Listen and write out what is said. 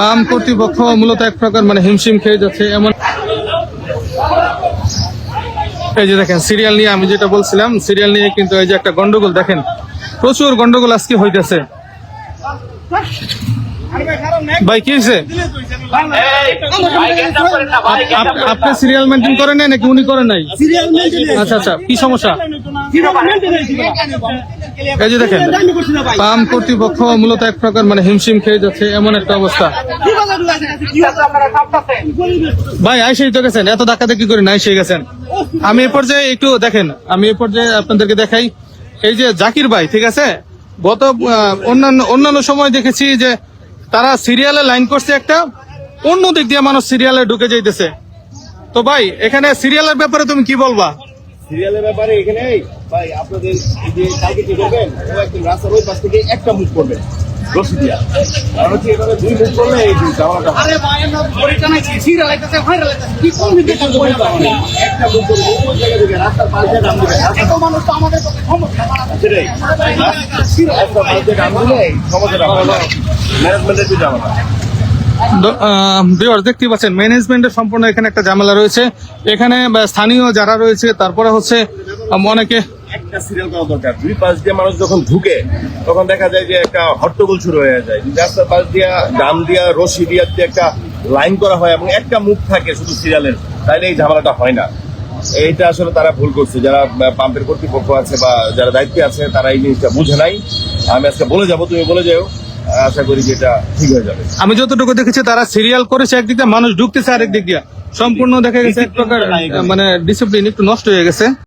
পাম কর্তৃপক্ষ মূলত এক প্রকার মানে হিমশিম খেয়ে যাচ্ছে এমন। এই যে দেখেন সিরিয়াল নিয়ে আমি যেটা বলছিলাম, সিরিয়াল নিয়ে কিন্তু এই যে একটা গন্ডগোল দেখেন, প্রচুর গন্ডগোল আজকে হইতেছে। ভাই কি হয়েছে? আপনি সিরিয়াল মেনটেন করেন নাই নাকি উনি করেন নাই? আচ্ছা আচ্ছা, কি সমস্যা? এই যে দেখেন পাম কর্তৃপক্ষ মূলত এক প্রকার মানে হিমশিম খেয়ে যাচ্ছে এমন একটা অবস্থা। ভাই আইসেই তো গেছেন, এত ধাক্কাধাক্কি করে নাই সেই গেছেন। আমি এ পর্যায়ে একটু দেখেন, আমি এ পর্যায়ে আপনাদেরকে দেখাই। এই যে জাকির ভাই, ঠিক আছে, গত অন্যান্য সময় দেখেছি যে তারা সিরিয়ালে লাইন করছে একটা, অন্য দিক দিয়ে মানুষ সিরিয়ালে ঢুকে যাইতেছে। তো ভাই এখানে সিরিয়ালের ব্যাপারে তুমি কি বলবা? সিরিয়ালের ব্যাপারে এখানে ভাই আপনাদের এই যে কালকে কি করবেন, ও একদম রাস্তার ওই পাশ থেকে একটা মুভ করবেন রশি দিয়া, আর হচ্ছে এভাবে দুই মুভ করলে এই জামাটা একটা মুভ করবে ওই জায়গা থেকে রাস্তার পাশ দিয়ে নাম দিবে। সেটাই রাস্তার পাশ দিয়ে নাম দিলে সমস্যাটা হয় না, ম্যানেজমেন্টের যে জামাটা। দেখতে পাচ্ছেন ম্যানেজমেন্টের সম্পূর্ণ এখানে একটা ঝামেলা রয়েছে। এখানে স্থানীয় যারা রয়েছে, তারপরে হচ্ছে অনেকে একটা সিরিয়াল করা দরকার। দুই পাশ দিয়ে মানুষ যখন ঢুকে তখন দেখা যায় যে একটা হট্টগোল শুরু হয়ে যায়। রাস্তার পাশ দিয়া ডাম দিয়া রশি দিয়া একটা লাইন করা হয় এবং একটা মুখ থাকে শুধু সিরিয়ালের, তাইলে এই ঝামেলাটা হয় না। এইটা আসলে তারা ভুল করছে, যারা পাম্পের কর্তৃপক্ষ আছে বা যারা দায়িত্বে আছে তারা এই জিনিসটা বুঝে নাই। আমি আজকে বলে যাবো, তুমি বলে যাও, আশা করি যে এটা ঠিক হয়ে যাবে। আমি যতটুকু দেখেছি তারা সিরিয়াল করেছে একদিক দিয়ে, মানুষ ঢুকতেছে আরেক দিক দিয়ে, সম্পূর্ণ দেখা গেছে এক প্রকার মানে ডিসিপ্লিন একটু নষ্ট হয়ে গেছে।